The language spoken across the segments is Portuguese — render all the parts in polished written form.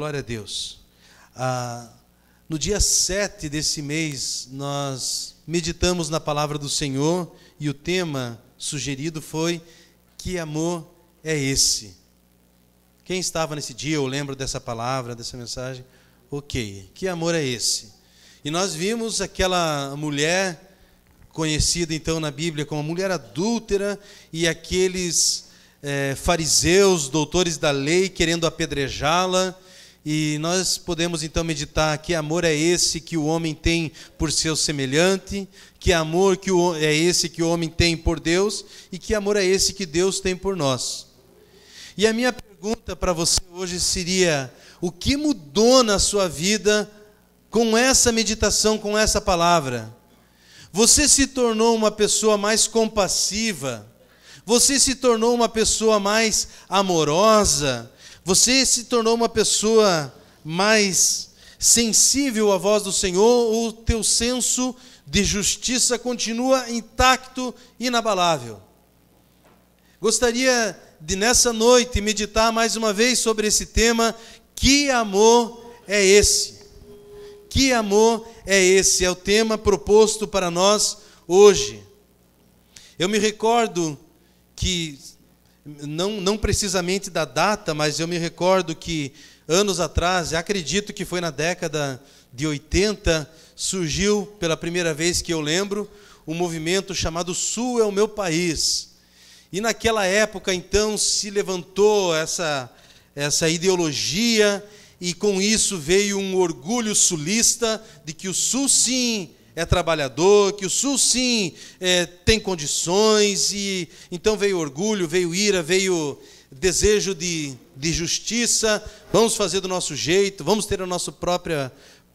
glória a Deus. No dia 7 desse mês, nós meditamos na palavra do Senhor e o tema sugerido foi: que amor é esse? Quem estava nesse dia, eu lembro dessa palavra, dessa mensagem. Ok, que amor é esse? E nós vimos aquela mulher conhecida então na Bíblia como mulher adúltera e aqueles fariseus, doutores da lei, querendo apedrejá-la. E nós podemos então meditar: que amor é esse que o homem tem por seu semelhante? Que amor é esse que o homem tem por Deus? E que amor é esse que Deus tem por nós? E a minha pergunta para você hoje seria: o que mudou na sua vida com essa meditação, com essa palavra? Você se tornou uma pessoa mais compassiva? Você se tornou uma pessoa mais amorosa? Você se tornou uma pessoa mais sensível à voz do Senhor, ou o teu senso de justiça continua intacto, inabalável? Gostaria de, nessa noite, meditar mais uma vez sobre esse tema: que amor é esse? Que amor é esse? É o tema proposto para nós hoje. Eu me recordo que, não precisamente da data, mas eu me recordo que anos atrás, acredito que foi na década de 80, surgiu pela primeira vez que eu lembro, um movimento chamado Sul é o Meu País. E naquela época, então, se levantou essa ideologia, e com isso veio um orgulho sulista de que o Sul, sim, é trabalhador, que o Sul, sim, tem condições. E então veio orgulho, veio ira, veio desejo de justiça. Vamos fazer do nosso jeito, vamos ter o nosso próprio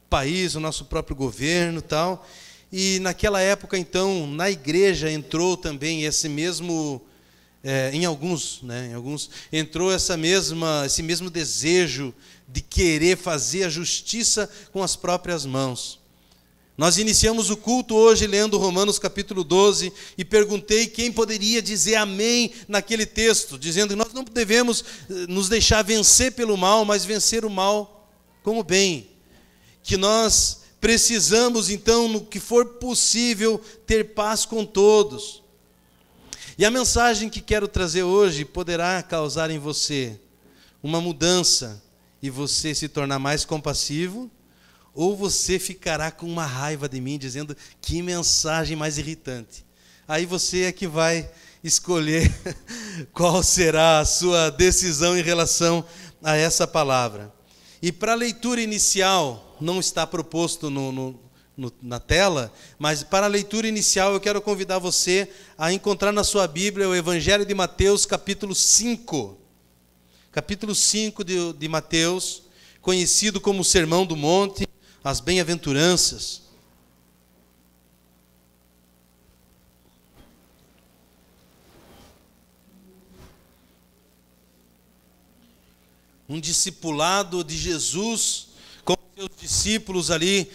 país, o nosso próprio governo, tal. E naquela época, então, na igreja entrou também esse mesmo, em alguns, entrou esse mesmo desejo de querer fazer a justiça com as próprias mãos. Nós iniciamos o culto hoje lendo Romanos capítulo 12 e perguntei quem poderia dizer amém naquele texto, dizendo que nós não devemos nos deixar vencer pelo mal, mas vencer o mal com o bem. Que nós precisamos, então, no que for possível, ter paz com todos. E a mensagem que quero trazer hoje poderá causar em você uma mudança e você se tornar mais compassivo, ou você ficará com uma raiva de mim, dizendo: que mensagem mais irritante. Aí você é que vai escolher qual será a sua decisão em relação a essa palavra. E para a leitura inicial, não está proposto na tela, mas para a leitura inicial eu quero convidar você a encontrar na sua Bíblia o Evangelho de Mateus, capítulo 5. Capítulo 5 de Mateus, conhecido como o Sermão do Monte, as bem-aventuranças. Um discipulado de Jesus com seus discípulos ali,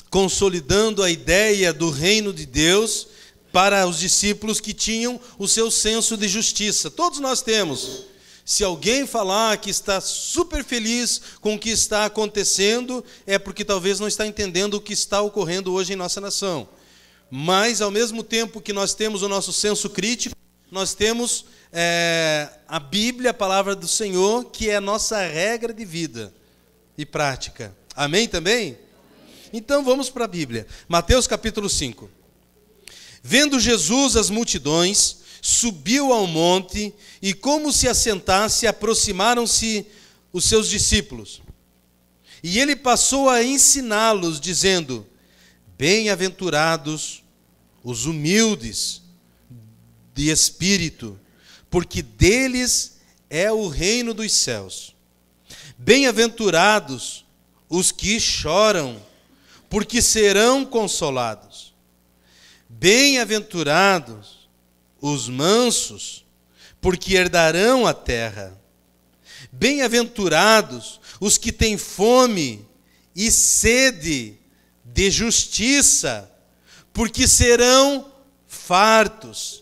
consolidando a ideia do reino de Deus para os discípulos que tinham o seu senso de justiça. Todos nós temos. Se alguém falar que está super feliz com o que está acontecendo, é porque talvez não está entendendo o que está ocorrendo hoje em nossa nação. Mas, ao mesmo tempo que nós temos o nosso senso crítico, nós temos a Bíblia, a palavra do Senhor, que é a nossa regra de vida e prática. Amém também? Então vamos para a Bíblia. Mateus capítulo 5. Vendo Jesus as multidões, subiu ao monte, e como se assentasse, aproximaram-se os seus discípulos. E ele passou a ensiná-los, dizendo: bem-aventurados os humildes de espírito, porque deles é o reino dos céus. Bem-aventurados os que choram, porque serão consolados. Bem-aventurados os mansos, porque herdarão a terra. Bem-aventurados os que têm fome e sede de justiça, porque serão fartos.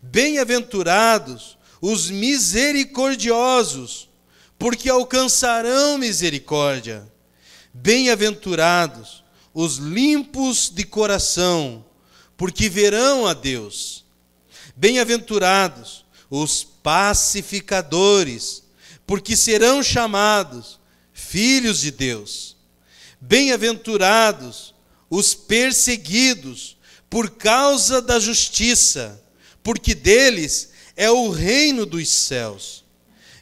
Bem-aventurados os misericordiosos, porque alcançarão misericórdia. Bem-aventurados os limpos de coração, porque verão a Deus. Bem-aventurados os pacificadores, porque serão chamados filhos de Deus. Bem-aventurados os perseguidos por causa da justiça, porque deles é o reino dos céus.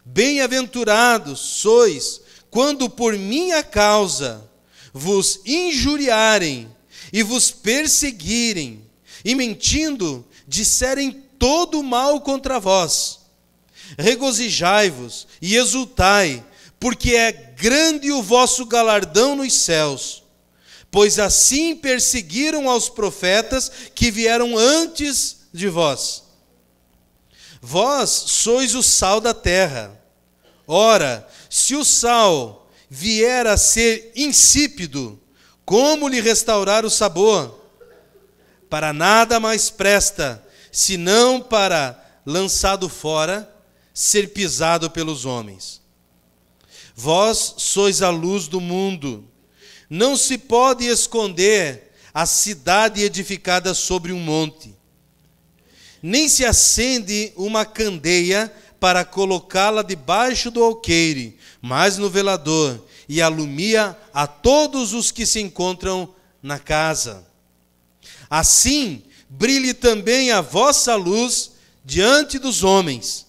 Bem-aventurados sois quando por minha causa vos injuriarem e vos perseguirem, e mentindo disserem todo mal contra vós. Regozijai-vos e exultai, porque é grande o vosso galardão nos céus, pois assim perseguiram aos profetas que vieram antes de vós. Vós sois o sal da terra. Ora, se o sal vier a ser insípido, como lhe restaurar o sabor? Para nada mais presta, senão para, lançado fora, ser pisado pelos homens. Vós sois a luz do mundo. Não se pode esconder a cidade edificada sobre um monte. Nem se acende uma candeia para colocá-la debaixo do alqueire, mas no velador, e alumia a todos os que se encontram na casa. Assim, brilhe também a vossa luz diante dos homens,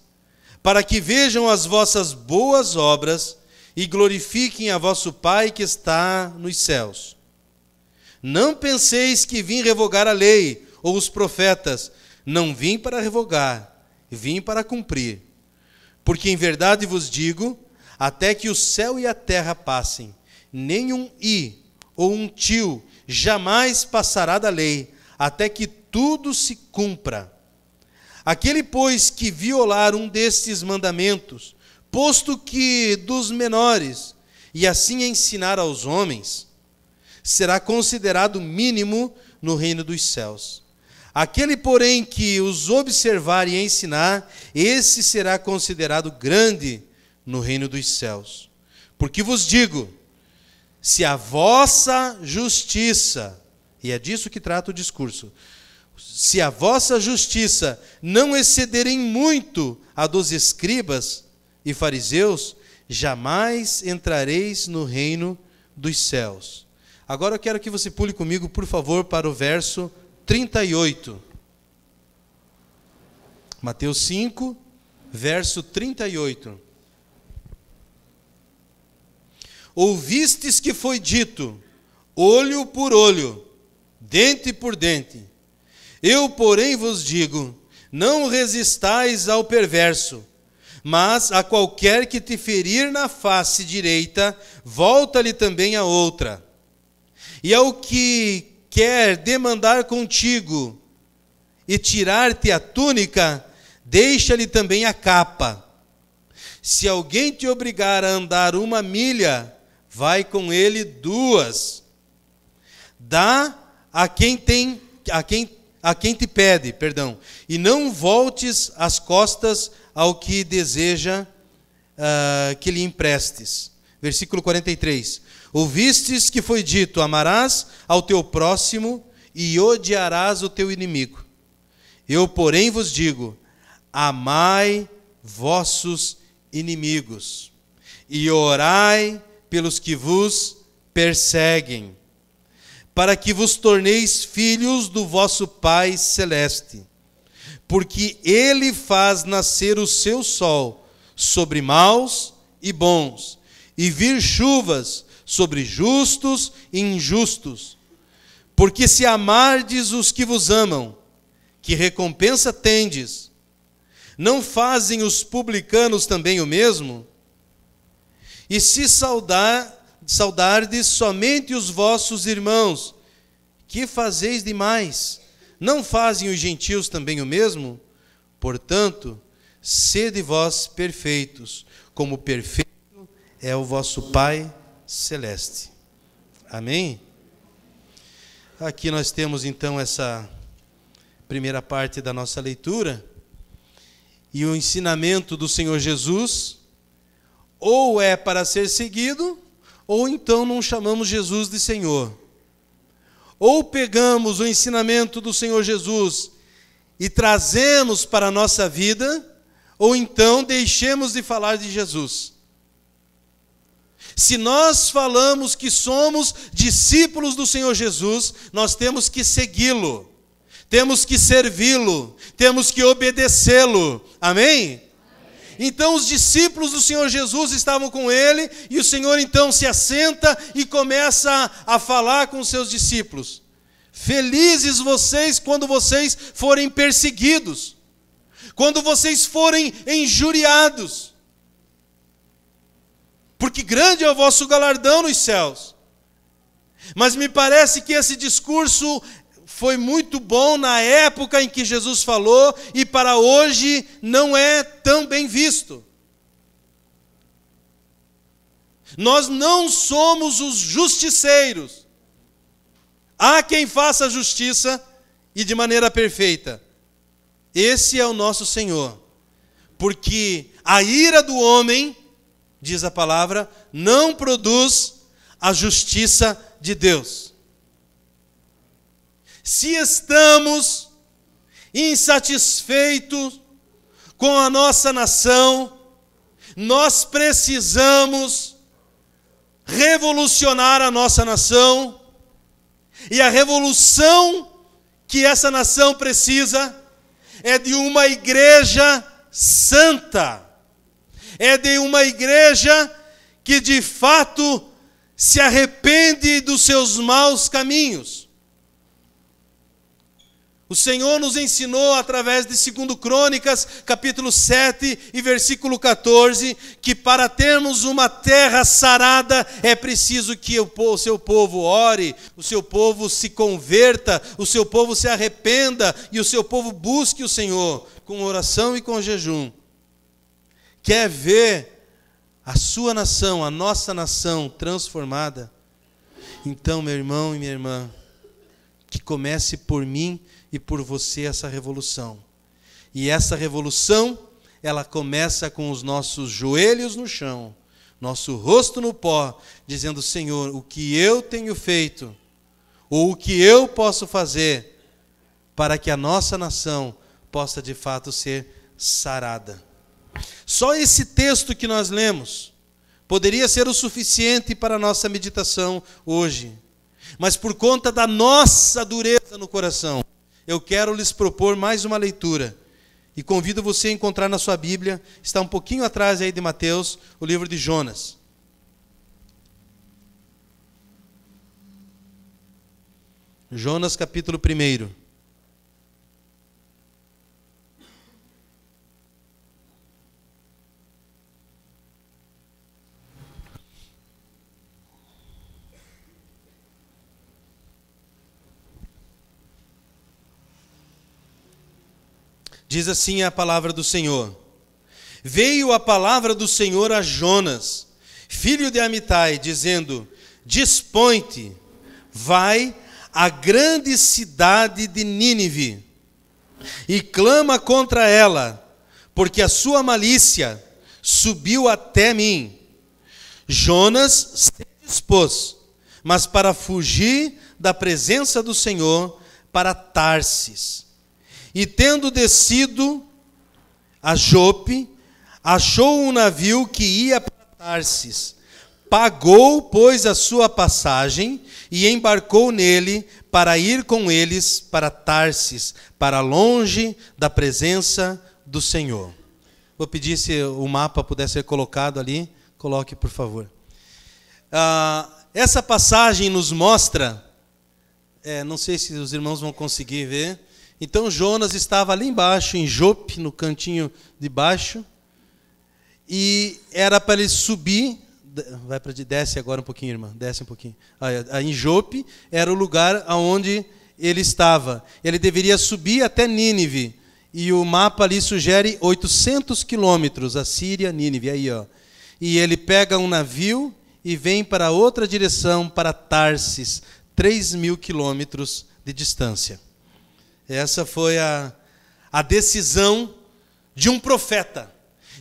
para que vejam as vossas boas obras e glorifiquem a vosso Pai que está nos céus. Não penseis que vim revogar a lei ou os profetas. Não vim para revogar, vim para cumprir. Porque em verdade vos digo, até que o céu e a terra passem, nem um i ou um tio jamais passará da lei, até que tudo se cumpra. Aquele, pois, que violar um destes mandamentos, posto que dos menores, e assim ensinar aos homens, será considerado mínimo no reino dos céus. Aquele, porém, que os observar e ensinar, esse será considerado grande no reino dos céus. Porque vos digo, se a vossa justiça, e é disso que trata o discurso, se a vossa justiça não excederem muito a dos escribas e fariseus, jamais entrareis no reino dos céus. Agora eu quero que você pule comigo, por favor, para o verso 38. Mateus 5, verso 38. Ouvistes que foi dito, olho por olho, dente por dente. Eu, porém, vos digo, não resistais ao perverso, mas a qualquer que te ferir na face direita, volta-lhe também a outra. E ao que quer demandar contigo e tirar-te a túnica, deixa-lhe também a capa. Se alguém te obrigar a andar 1 milha, vai com ele 2. Dá a quem te pede, e não voltes as costas ao que deseja que lhe emprestes. Versículo 43. Ouvistes que foi dito, amarás ao teu próximo e odiarás o teu inimigo. Eu, porém, vos digo, amai vossos inimigos e orai pelos que vos perseguem, para que vos torneis filhos do vosso Pai Celeste. Porque Ele faz nascer o seu sol sobre maus e bons, e vir chuvas sobre justos e injustos. Porque se amardes os que vos amam, que recompensa tendes? Não fazem os publicanos também o mesmo? E se saudardes somente os vossos irmãos, que fazeis demais? Não fazem os gentios também o mesmo? Portanto, sede vós perfeitos, como perfeito é o vosso Pai Celeste. Amém? Aqui nós temos então essa primeira parte da nossa leitura e o ensinamento do Senhor Jesus, ou é para ser seguido, ou então não chamamos Jesus de Senhor. Ou pegamos o ensinamento do Senhor Jesus e trazemos para a nossa vida, ou então deixemos de falar de Jesus. Se nós falamos que somos discípulos do Senhor Jesus, nós temos que segui-lo, temos que servi-lo, temos que obedecê-lo. Amém? Então os discípulos do Senhor Jesus estavam com ele, e o Senhor então se assenta e começa a falar com os seus discípulos. Felizes vocês quando vocês forem perseguidos, quando vocês forem injuriados, porque grande é o vosso galardão nos céus. Mas me parece que esse discurso foi muito bom na época em que Jesus falou, e para hoje não é tão bem visto. Nós não somos os justiceiros. Há quem faça justiça e de maneira perfeita. Esse é o nosso Senhor. Porque a ira do homem, diz a palavra, não produz a justiça de Deus. Se estamos insatisfeitos com a nossa nação, nós precisamos revolucionar a nossa nação, e a revolução que essa nação precisa é de uma igreja santa, é de uma igreja que de fato se arrepende dos seus maus caminhos. O Senhor nos ensinou através de 2 Crônicas, capítulo 7 e versículo 14, que para termos uma terra sarada é preciso que o seu povo ore, o seu povo se converta, o seu povo se arrependa e o seu povo busque o Senhor com oração e com jejum. Quer ver a sua nação, a nossa nação transformada? Então, meu irmão e minha irmã, que comece por mim e por você essa revolução. E essa revolução, ela começa com os nossos joelhos no chão, nosso rosto no pó, dizendo: Senhor, o que eu tenho feito, ou o que eu posso fazer, para que a nossa nação possa de fato ser sarada. Só esse texto que nós lemos poderia ser o suficiente para a nossa meditação hoje. Mas por conta da nossa dureza no coração, eu quero lhes propor mais uma leitura. E convido você a encontrar na sua Bíblia, está um pouquinho atrás aí de Mateus, o livro de Jonas. Jonas, capítulo 1. Diz assim a palavra do Senhor: Veio a palavra do Senhor a Jonas, filho de Amitai, dizendo: Dispõe-te, vai à grande cidade de Nínive, e clama contra ela, porque a sua malícia subiu até mim. Jonas se dispôs, mas para fugir da presença do Senhor, para Tarsis. E tendo descido a Jope, achou um navio que ia para Tarsis. Pagou, pois, a sua passagem e embarcou nele para ir com eles para Tarsis, para longe da presença do Senhor. Vou pedir se o mapa puder ser colocado ali. Coloque, por favor. Essa passagem nos mostra, não sei se os irmãos vão conseguir ver. Então Jonas estava ali embaixo, em Jope, no cantinho de baixo, e era para ele subir. Desce agora um pouquinho, irmã, desce um pouquinho. Em Jope era o lugar onde ele estava. Ele deveria subir até Nínive, e o mapa ali sugere 800 quilômetros, a Síria, Nínive, aí ó. E ele pega um navio e vem para outra direção, para Tarsis, 3.000 quilômetros de distância. Essa foi a decisão de um profeta,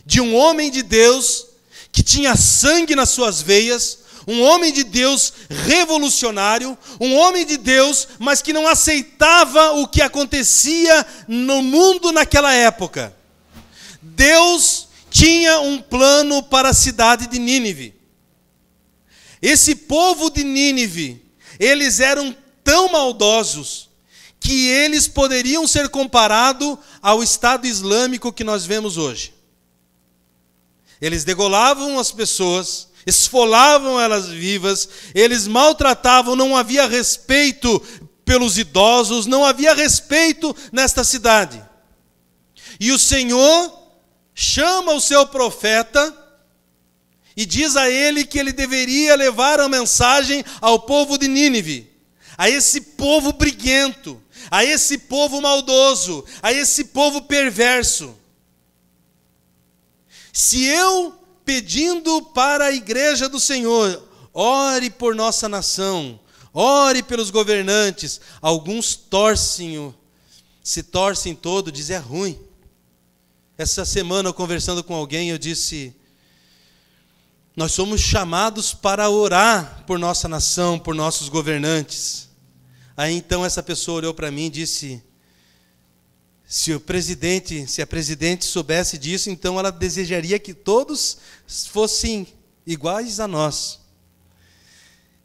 de um homem de Deus, que tinha sangue nas suas veias, um homem de Deus revolucionário, um homem de Deus, mas que não aceitava o que acontecia no mundo naquela época. Deus tinha um plano para a cidade de Nínive. Esse povo de Nínive, eles eram tão maldosos que eles poderiam ser comparados ao Estado Islâmico que nós vemos hoje. Eles degolavam as pessoas, esfolavam elas vivas, eles maltratavam, não havia respeito pelos idosos, não havia respeito nesta cidade. E o Senhor chama o seu profeta e diz a ele que ele deveria levar a mensagem ao povo de Nínive, a esse povo briguento, a esse povo maldoso, a esse povo perverso. Se eu, pedindo para a igreja do Senhor, ore por nossa nação, ore pelos governantes, alguns se torcem todo, dizem é ruim. Essa semana, eu conversando com alguém, eu disse, nós somos chamados para orar por nossa nação, por nossos governantes. Aí então essa pessoa olhou para mim e disse, se a presidente soubesse disso, então ela desejaria que todos fossem iguais a nós.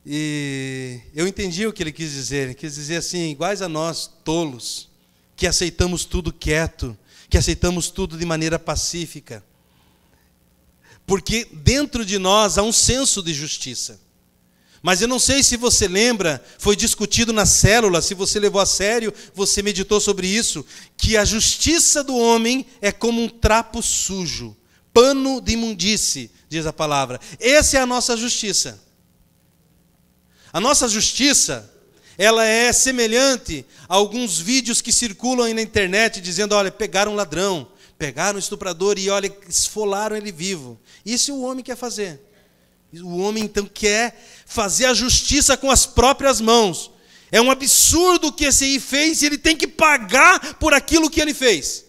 E eu entendi o que ele quis dizer. Ele quis dizer assim, iguais a nós, tolos, que aceitamos tudo quieto, que aceitamos tudo de maneira pacífica. Porque dentro de nós há um senso de justiça. Mas eu não sei se você lembra, foi discutido na célula, se você levou a sério, você meditou sobre isso, que a justiça do homem é como um trapo sujo, pano de imundície, diz a palavra. Essa é a nossa justiça. A nossa justiça, ela é semelhante a alguns vídeos que circulam aí na internet, dizendo, olha, pegaram um ladrão, pegaram um estuprador e, olha, esfolaram ele vivo. Isso o homem quer fazer. O homem, então, quer fazer a justiça com as próprias mãos. É um absurdo o que esse aí fez e ele tem que pagar por aquilo que ele fez.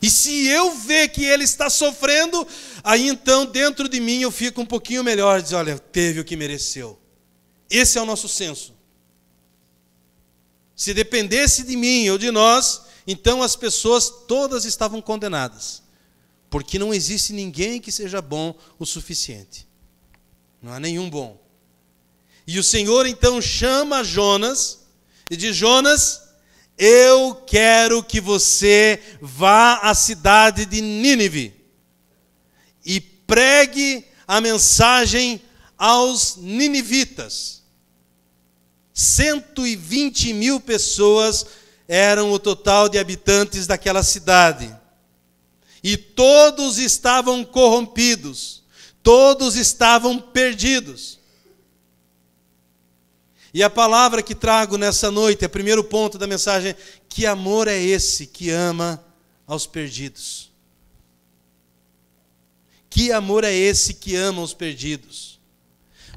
E se eu ver que ele está sofrendo, aí então, dentro de mim, eu fico um pouquinho melhor. Diz, olha, teve o que mereceu. Esse é o nosso senso. Se dependesse de mim ou de nós, então as pessoas todas estavam condenadas. Porque não existe ninguém que seja bom o suficiente. Não há nenhum bom. E o Senhor então chama Jonas e diz, Jonas, eu quero que você vá à cidade de Nínive e pregue a mensagem aos ninivitas. 120.000 pessoas eram o total de habitantes daquela cidade. E todos estavam corrompidos. Todos estavam perdidos. E a palavra que trago nessa noite, é o primeiro ponto da mensagem, que amor é esse que ama aos perdidos? Que amor é esse que ama os perdidos?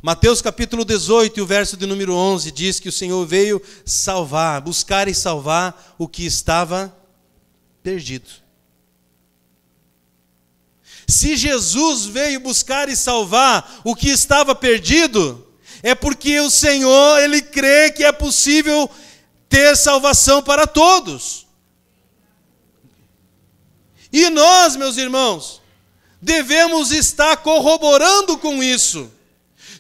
Mateus capítulo 18, o verso de número 11, diz que o Senhor veio salvar, buscar e salvar o que estava perdido. Se Jesus veio buscar e salvar o que estava perdido, é porque o Senhor, Ele crê que é possível ter salvação para todos. E nós, meus irmãos, devemos estar corroborando com isso.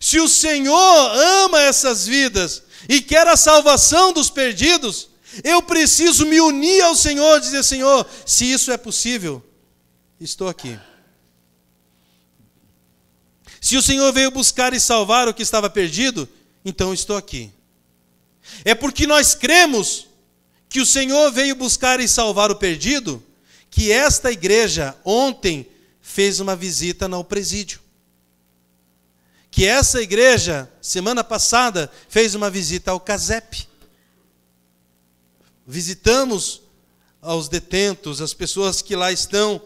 Se o Senhor ama essas vidas e quer a salvação dos perdidos, eu preciso me unir ao Senhor e dizer, Senhor, se isso é possível, estou aqui. Se o Senhor veio buscar e salvar o que estava perdido, então estou aqui. É porque nós cremos que o Senhor veio buscar e salvar o perdido, que esta igreja ontem fez uma visita no presídio. Que essa igreja, semana passada, fez uma visita ao CASEP. Visitamos aos detentos, as pessoas que lá estão,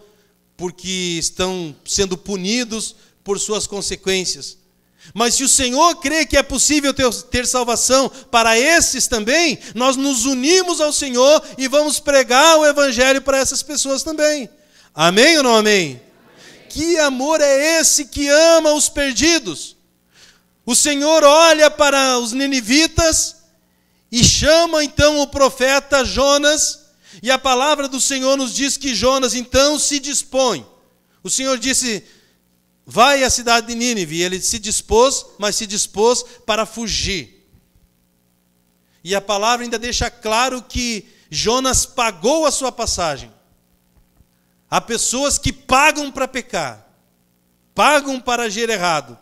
porque estão sendo punidos por suas consequências. Mas se o Senhor crê que é possível ter salvação para esses também, nós nos unimos ao Senhor e vamos pregar o Evangelho para essas pessoas também. Amém ou não amém? Que amor é esse que ama os perdidos? O Senhor olha para os ninivitas e chama então o profeta Jonas, e a palavra do Senhor nos diz que Jonas então se dispõe. O Senhor disse: vai à cidade de Nínive. E ele se dispôs, mas se dispôs para fugir. E a palavra ainda deixa claro que Jonas pagou a sua passagem. Há pessoas que pagam para pecar, pagam para agir errado.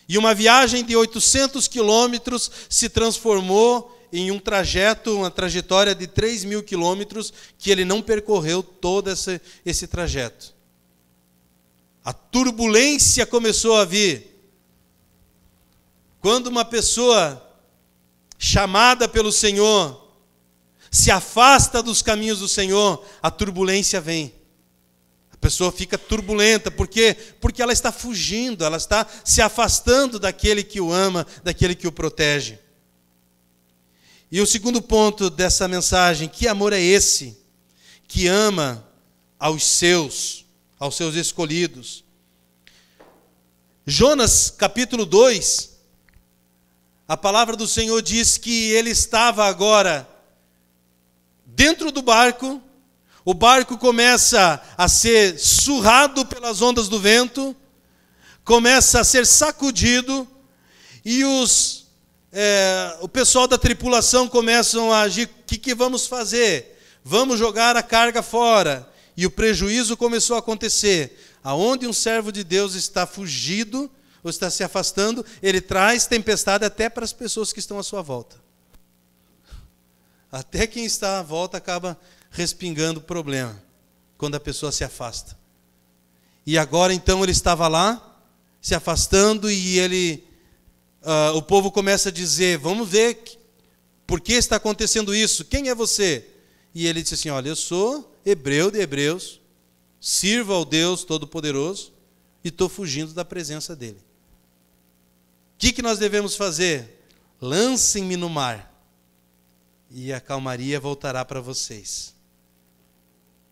E uma viagem de 800 quilômetros se transformou em um trajeto, uma trajetória de 3.000 quilômetros, que ele não percorreu todo esse trajeto. A turbulência começou a vir. Quando uma pessoa chamada pelo Senhor se afasta dos caminhos do Senhor, a turbulência vem. A pessoa fica turbulenta. Por quê? Porque ela está fugindo, ela está se afastando daquele que o ama, daquele que o protege. E o segundo ponto dessa mensagem: que amor é esse que ama aos seus escolhidos? Jonas, capítulo 2, a palavra do Senhor diz que ele estava agora dentro do barco. O barco começa a ser surrado pelas ondas do vento, começa a ser sacudido, e o pessoal da tripulação começam a agir. O que vamos fazer? Vamos jogar a carga fora. E o prejuízo começou a acontecer. Aonde um servo de Deus está fugido, ou está se afastando, ele traz tempestade até para as pessoas que estão à sua volta. Até quem está à volta acaba respingando o problema, quando a pessoa se afasta. E agora então ele estava lá, se afastando, e o povo começa a dizer: vamos ver, por que está acontecendo isso? Quem é você? E ele disse assim: olha, eu sou hebreu de hebreus, sirvo ao Deus Todo-Poderoso, e estou fugindo da presença dele. O que nós devemos fazer? Lancem-me no mar, e a calmaria voltará para vocês.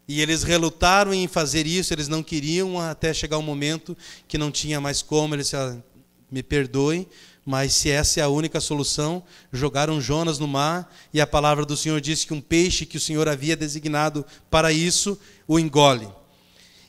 E eles relutaram em fazer isso, eles não queriam, até chegar um momento que não tinha mais como. Eles disseram: me perdoem, mas se essa é a única solução, jogaram Jonas no mar, e a palavra do Senhor diz que um peixe que o Senhor havia designado para isso o engole.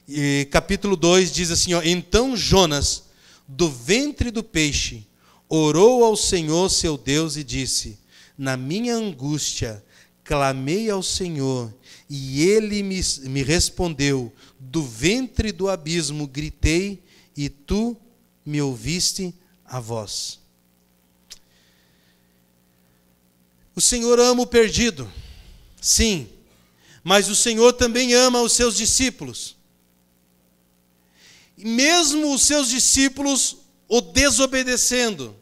E capítulo 2 diz assim: então Jonas, do ventre do peixe, orou ao Senhor seu Deus e disse: na minha angústia clamei ao Senhor, e ele me respondeu. Do ventre do abismo gritei, e tu me ouviste a voz. O Senhor ama o perdido, sim, mas o Senhor também ama os seus discípulos. E mesmo os seus discípulos o desobedecendo.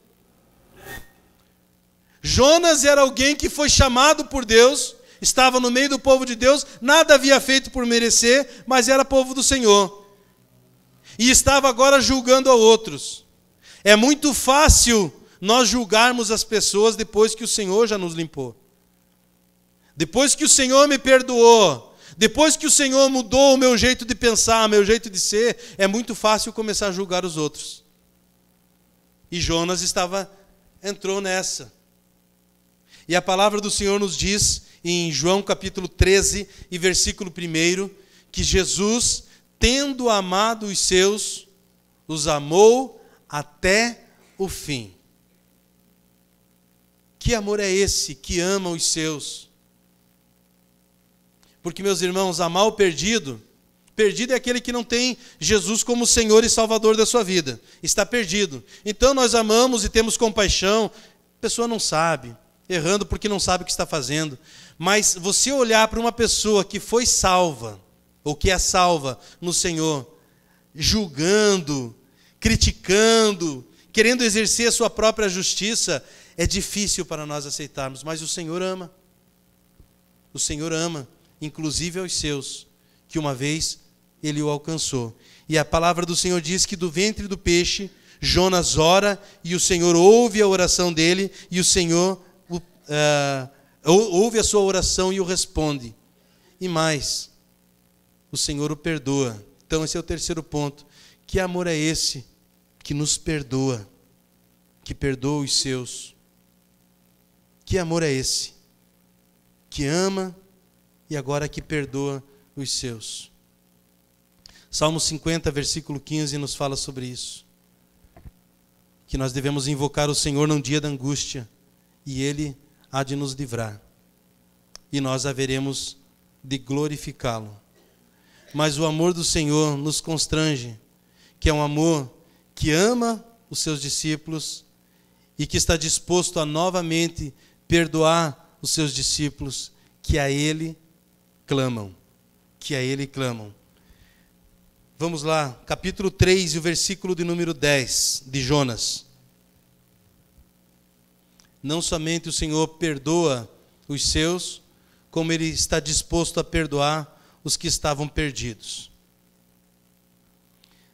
Jonas era alguém que foi chamado por Deus, estava no meio do povo de Deus, nada havia feito por merecer, mas era povo do Senhor. E estava agora julgando a outros. É muito fácil nós julgarmos as pessoas depois que o Senhor já nos limpou. Depois que o Senhor me perdoou, depois que o Senhor mudou o meu jeito de pensar, o meu jeito de ser, é muito fácil começar a julgar os outros. E Jonas entrou nessa. E a palavra do Senhor nos diz, em João capítulo 13 e versículo 1, que Jesus, tendo amado os seus, os amou até o fim. Que amor é esse que ama os seus? Porque, meus irmãos, amar o perdido é aquele que não tem Jesus como Senhor e Salvador da sua vida. Está perdido. Então nós amamos e temos compaixão. A pessoa não sabe, errando porque não sabe o que está fazendo. Mas você olhar para uma pessoa que foi salva, ou que é salva no Senhor, julgando, criticando, querendo exercer a sua própria justiça, é difícil para nós aceitarmos. Mas o Senhor ama. O Senhor ama, inclusive aos seus, que uma vez ele o alcançou. E a palavra do Senhor diz que do ventre do peixe, Jonas ora, e o Senhor ouve a oração dele, e o Senhor ouve a sua oração e o responde. E mais, o Senhor o perdoa, Então, esse é o terceiro ponto. Que amor é esse que nos perdoa, que perdoa os seus? Que amor é esse que ama e agora que perdoa os seus? Salmo 50, versículo 15 nos fala sobre isso. Que nós devemos invocar o Senhor num dia da angústia e Ele há de nos livrar. E nós haveremos de glorificá-lo. Mas o amor do Senhor nos constrange, que é um amor que ama os seus discípulos e que está disposto a novamente perdoar os seus discípulos, que a Ele clamam. Que a Ele clamam. Vamos lá, capítulo 3 e o versículo de número 10 de Jonas. Não somente o Senhor perdoa os seus, como Ele está disposto a perdoar os que estavam perdidos.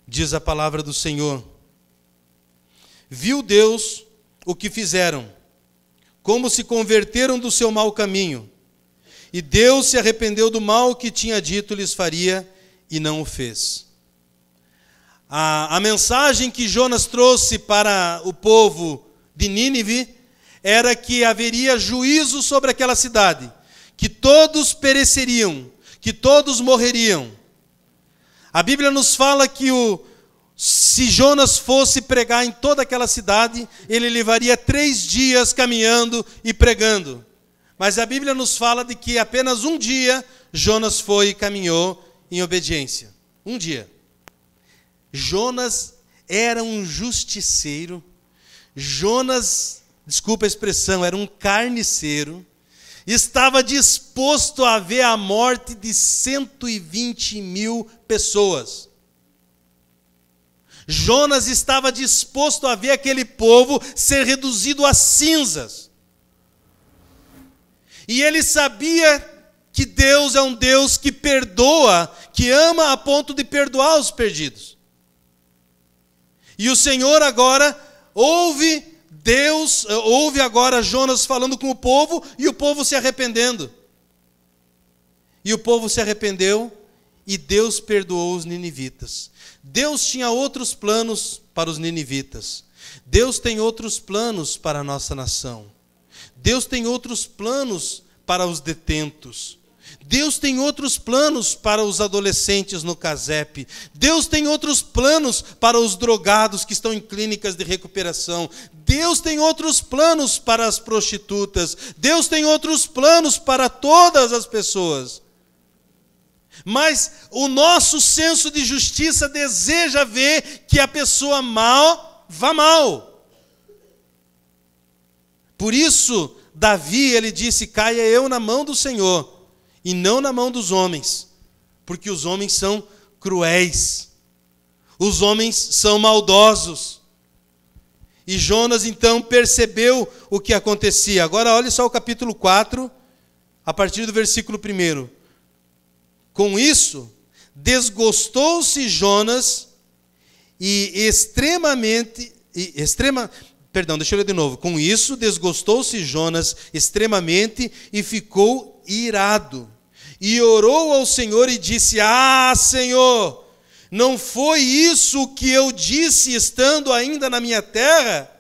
Diz a palavra do Senhor: viu Deus o que fizeram, como se converteram do seu mau caminho, e Deus se arrependeu do mal que tinha dito lhes faria, e não o fez. A mensagem que Jonas trouxe para o povo de Nínive era que haveria juízo sobre aquela cidade, que todos pereceriam, que todos morreriam. A Bíblia nos fala que se Jonas fosse pregar em toda aquela cidade, ele levaria 3 dias caminhando e pregando. Mas a Bíblia nos fala de que apenas um dia Jonas foi e caminhou em obediência. Um dia. Jonas era um justiceiro. Jonas, desculpa a expressão, era um carniceiro. Estava disposto a ver a morte de 120 mil pessoas. Jonas estava disposto a ver aquele povo ser reduzido a cinzas. E ele sabia que Deus é um Deus que perdoa, que ama a ponto de perdoar os perdidos. E o Senhor agora ouve agora Jonas falando com o povo e o povo se arrependendo. E o povo se arrependeu e Deus perdoou os ninivitas. Deus tinha outros planos para os ninivitas. Deus tem outros planos para a nossa nação. Deus tem outros planos para os detentos. Deus tem outros planos para os adolescentes no CASEP. Deus tem outros planos para os drogados que estão em clínicas de recuperação. Deus tem outros planos para as prostitutas. Deus tem outros planos para todas as pessoas. Mas o nosso senso de justiça deseja ver que a pessoa mal vá mal. Por isso, Davi, ele disse: caia eu na mão do Senhor e não na mão dos homens, porque os homens são cruéis, os homens são maldosos. E Jonas então percebeu o que acontecia. Agora olhe só o capítulo 4, a partir do versículo 1. Com isso, desgostou-se Jonas deixa eu ler de novo. Com isso, desgostou-se Jonas extremamente e ficou irado. E orou ao Senhor e disse: ah, Senhor, não foi isso o que eu disse estando ainda na minha terra?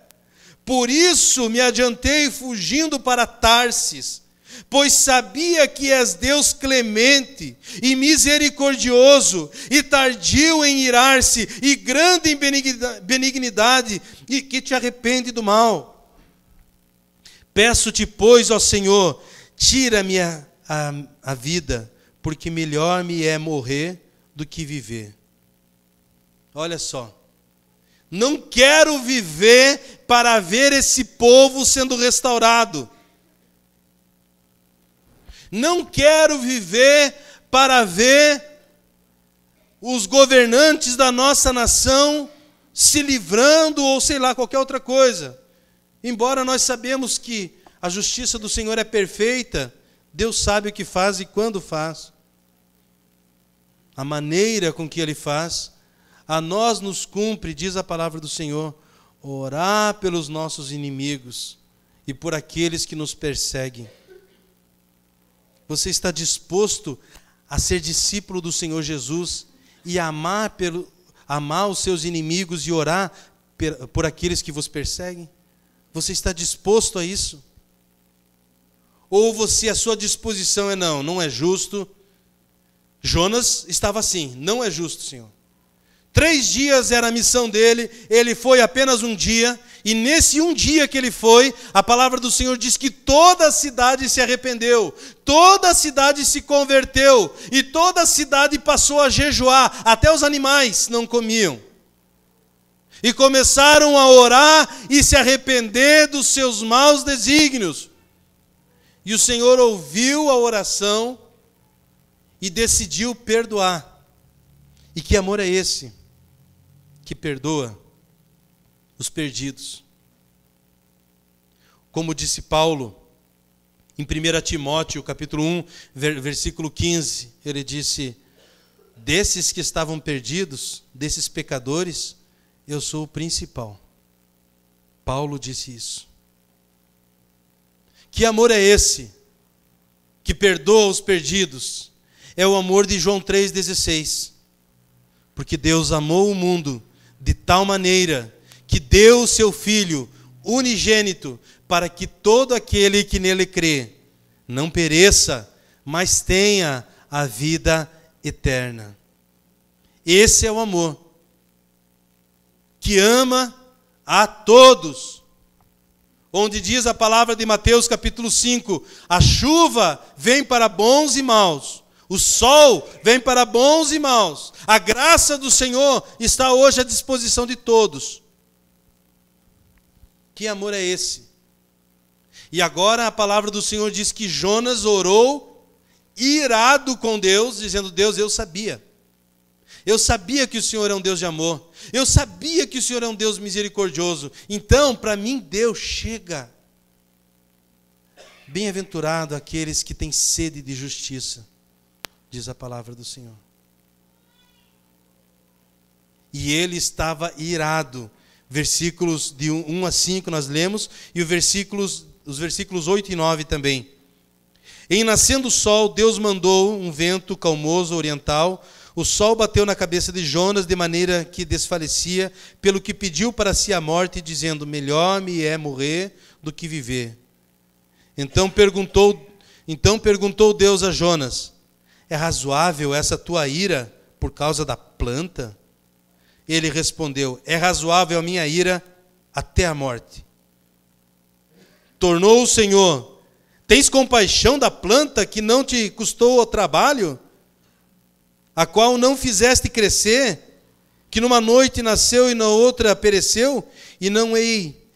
Por isso me adiantei fugindo para Tarsis, pois sabia que és Deus clemente e misericordioso, e tardio em irar-se, e grande em benignidade, e que te arrepende do mal. Peço-te, pois, ó Senhor, tira-me a vida, porque melhor me é morrer do que viver. Olha só. Não quero viver para ver esse povo sendo restaurado. Não quero viver para ver os governantes da nossa nação se livrando ou sei lá, qualquer outra coisa. Embora nós sabemos que a justiça do Senhor é perfeita, Deus sabe o que faz e quando faz. A maneira com que Ele faz, a nós nos cumpre, diz a palavra do Senhor, orar pelos nossos inimigos e por aqueles que nos perseguem. Você está disposto a ser discípulo do Senhor Jesus e amar os seus inimigos e orar por aqueles que vos perseguem? Você está disposto a isso? Ou a sua disposição é não é justo? Jonas estava assim, não é justo, Senhor. 3 dias era a missão dele, ele foi apenas um dia, e nesse um dia que ele foi, a palavra do Senhor diz que toda a cidade se arrependeu, toda a cidade se converteu, e toda a cidade passou a jejuar, até os animais não comiam. E começaram a orar e se arrepender dos seus maus desígnios. E o Senhor ouviu a oração e decidiu perdoar. E que amor é esse que perdoa os perdidos? Como disse Paulo em 1 Timóteo, capítulo 1, versículo 15, ele disse: desses que estavam perdidos, desses pecadores, eu sou o principal. Paulo disse isso. Que amor é esse que perdoa os perdidos? É o amor de João 3,16. Porque Deus amou o mundo de tal maneira que deu o seu Filho unigênito, para que todo aquele que nele crê não pereça, mas tenha a vida eterna. Esse é o amor que ama a todos. Onde diz a palavra de Mateus capítulo 5, a chuva vem para bons e maus, o sol vem para bons e maus, a graça do Senhor está hoje à disposição de todos. Que amor é esse? E agora a palavra do Senhor diz que Jonas orou irado com Deus, dizendo: Deus, eu sabia que o Senhor é um Deus de amor, eu sabia que o Senhor é um Deus misericordioso, então para mim Deus chega. Bem-aventurado aqueles que têm sede de justiça, diz a palavra do Senhor. E ele estava irado. Versículos de 1 a 5 nós lemos, e os versículos 8 e 9 também. Em nascendo o sol, Deus mandou um vento calmoso oriental. O sol bateu na cabeça de Jonas de maneira que desfalecia, pelo que pediu para si a morte, dizendo: melhor me é morrer do que viver. Então perguntou Deus a Jonas: é razoável essa tua ira por causa da planta? Ele respondeu: é razoável a minha ira até a morte. Tornou o Senhor: tens compaixão da planta que não te custou o trabalho, a qual não fizeste crescer, que numa noite nasceu e na outra pereceu? E não hei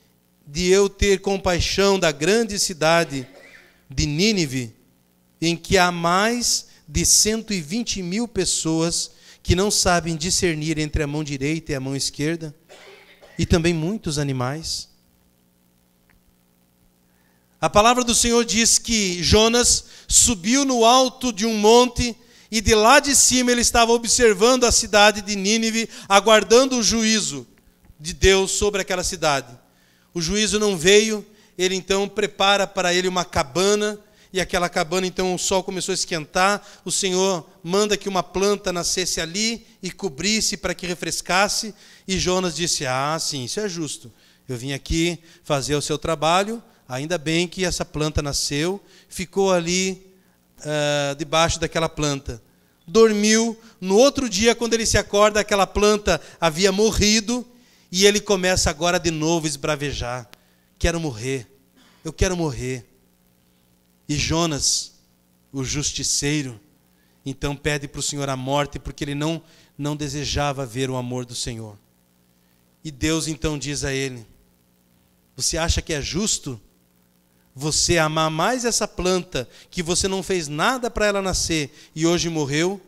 de eu ter compaixão da grande cidade de Nínive, em que há mais de 120.000 pessoas que não sabem discernir entre a mão direita e a mão esquerda, e também muitos animais. A palavra do Senhor diz que Jonas subiu no alto de um monte, e de lá de cima ele estava observando a cidade de Nínive, aguardando o juízo de Deus sobre aquela cidade. O juízo não veio, ele então prepara para ele uma cabana, e aquela cabana, então o sol começou a esquentar, o Senhor manda que uma planta nascesse ali e cobrisse para que refrescasse, e Jonas disse: sim, isso é justo, eu vim aqui fazer o seu trabalho, ainda bem que essa planta nasceu, ficou ali debaixo daquela planta, dormiu. No outro dia, quando ele se acorda, aquela planta havia morrido, e ele começa agora de novo a esbravejar: quero morrer, eu quero morrer. E Jonas, o justiceiro, então pede para o Senhor a morte, porque ele não desejava ver o amor do Senhor. E Deus então diz a ele: você acha que é justo você amar mais essa planta, que você não fez nada para ela nascer e hoje morreu?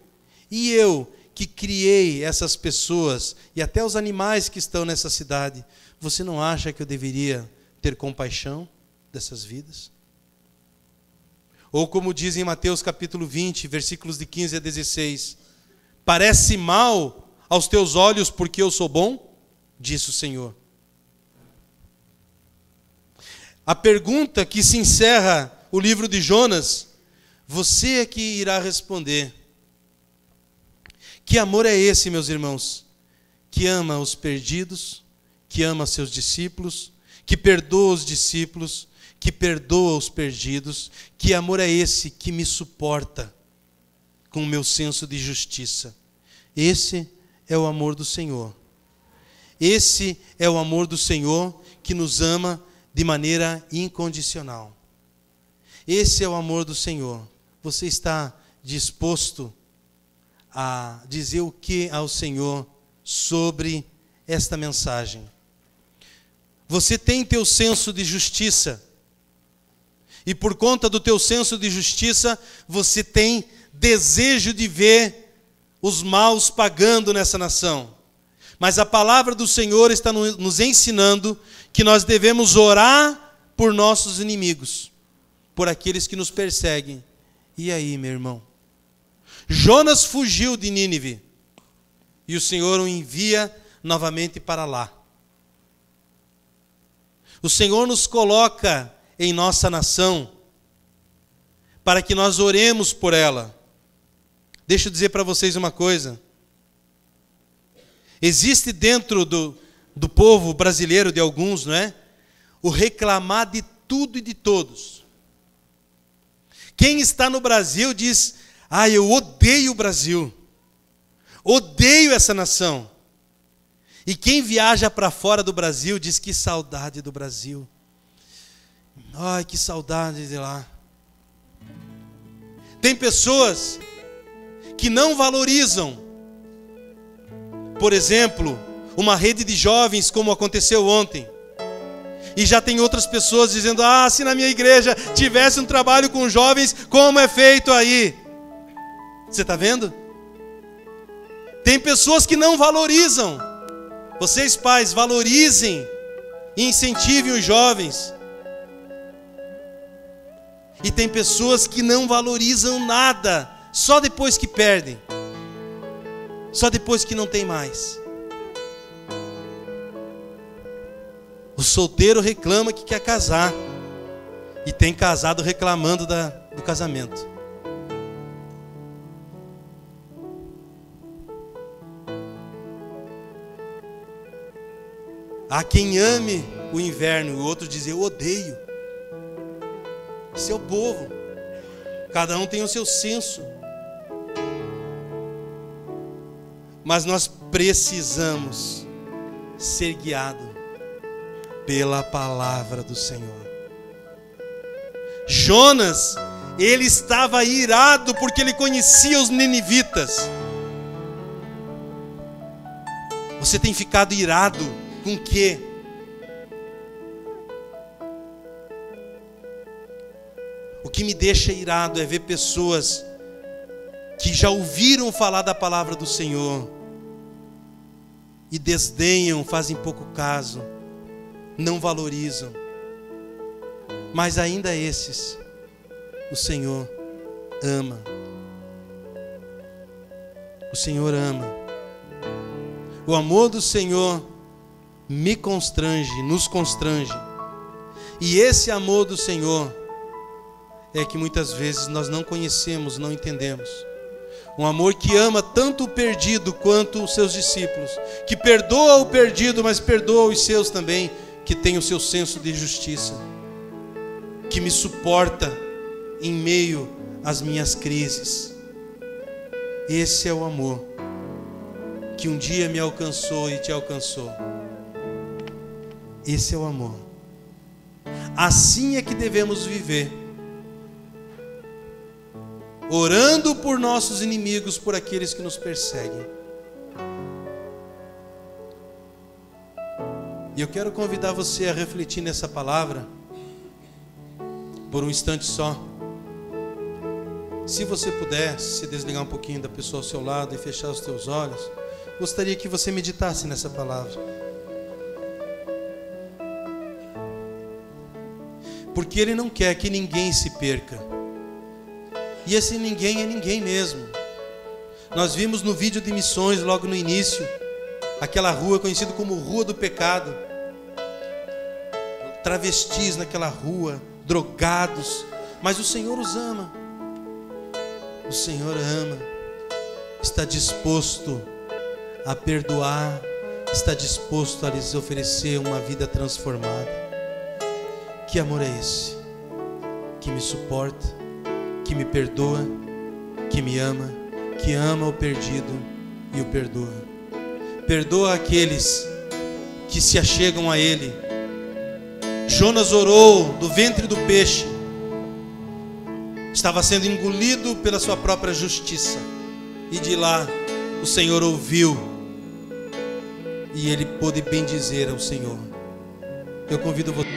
E eu, que criei essas pessoas e até os animais que estão nessa cidade, você não acha que eu deveria ter compaixão dessas vidas? Ou como diz em Mateus capítulo 20, versículos de 15 a 16: parece mal aos teus olhos porque eu sou bom? Disse o Senhor. A pergunta que se encerra o livro de Jonas, você é que irá responder. Que amor é esse, meus irmãos? Que ama os perdidos, que ama seus discípulos, que perdoa os discípulos, que perdoa os perdidos. Que amor é esse que me suporta com o meu senso de justiça? Esse é o amor do Senhor. Esse é o amor do Senhor que nos ama de maneira incondicional. Esse é o amor do Senhor. Você está disposto a dizer o que ao Senhor sobre esta mensagem? Você tem teu senso de justiça, e por conta do teu senso de justiça, você tem desejo de ver os maus pagando nessa nação. Mas a palavra do Senhor está nos ensinando que nós devemos orar por nossos inimigos, por aqueles que nos perseguem. E aí, meu irmão? Jonas fugiu de Nínive, e o Senhor o envia novamente para lá. O Senhor nos coloca em nossa nação para que nós oremos por ela. Deixa eu dizer para vocês uma coisa. Existe dentro do povo brasileiro, de alguns, não é? O reclamar de tudo e de todos. Quem está no Brasil diz: eu odeio o Brasil, odeio essa nação. E quem viaja para fora do Brasil diz: que saudade do Brasil. Ai, que saudade de lá. Tem pessoas que não valorizam, por exemplo, uma rede de jovens, como aconteceu ontem. E já tem outras pessoas dizendo: se na minha igreja tivesse um trabalho com jovens, como é feito aí? Você está vendo? Tem pessoas que não valorizam. Vocês, pais, valorizem e incentivem os jovens. E tem pessoas que não valorizam nada, só depois que perdem, só depois que não tem mais. O solteiro reclama que quer casar, e tem casado reclamando do casamento. Há quem ame o inverno, e o outro diz: eu odeio. Esse é o povo. Cada um tem o seu senso. Mas nós precisamos ser guiados pela palavra do Senhor. Jonas, ele estava irado porque ele conhecia os ninivitas. Você tem ficado irado com o quê? O que me deixa irado é ver pessoas que já ouviram falar da palavra do Senhor e desdenham, fazem pouco caso, não valorizam. Mas ainda esses, o Senhor ama. O Senhor ama. O amor do Senhor me constrange, nos constrange. E esse amor do Senhor é que muitas vezes nós não conhecemos, não entendemos. Um amor que ama tanto o perdido quanto os seus discípulos, que perdoa o perdido, mas perdoa os seus também, que tem o seu senso de justiça, que me suporta em meio às minhas crises. Esse é o amor que um dia me alcançou e te alcançou. Esse é o amor. Assim é que devemos viver, orando por nossos inimigos, por aqueles que nos perseguem. E eu quero convidar você a refletir nessa palavra por um instante só. Se você puder se desligar um pouquinho da pessoa ao seu lado e fechar os teus olhos, gostaria que você meditasse nessa palavra. Porque Ele não quer que ninguém se perca. E esse ninguém é ninguém mesmo. Nós vimos no vídeo de missões, logo no início, aquela rua conhecida como Rua do Pecado. Travestis naquela rua, drogados. Mas o Senhor os ama. O Senhor ama. está disposto a perdoar, está disposto a lhes oferecer uma vida transformada. Que amor é esse? Que me suporta, que me perdoa, que me ama, que ama o perdido e o perdoa. Perdoa aqueles que se achegam a Ele. Jonas orou do ventre do peixe, estava sendo engolido pela sua própria justiça, e de lá o Senhor ouviu, e ele pôde bendizer ao Senhor. Eu convido você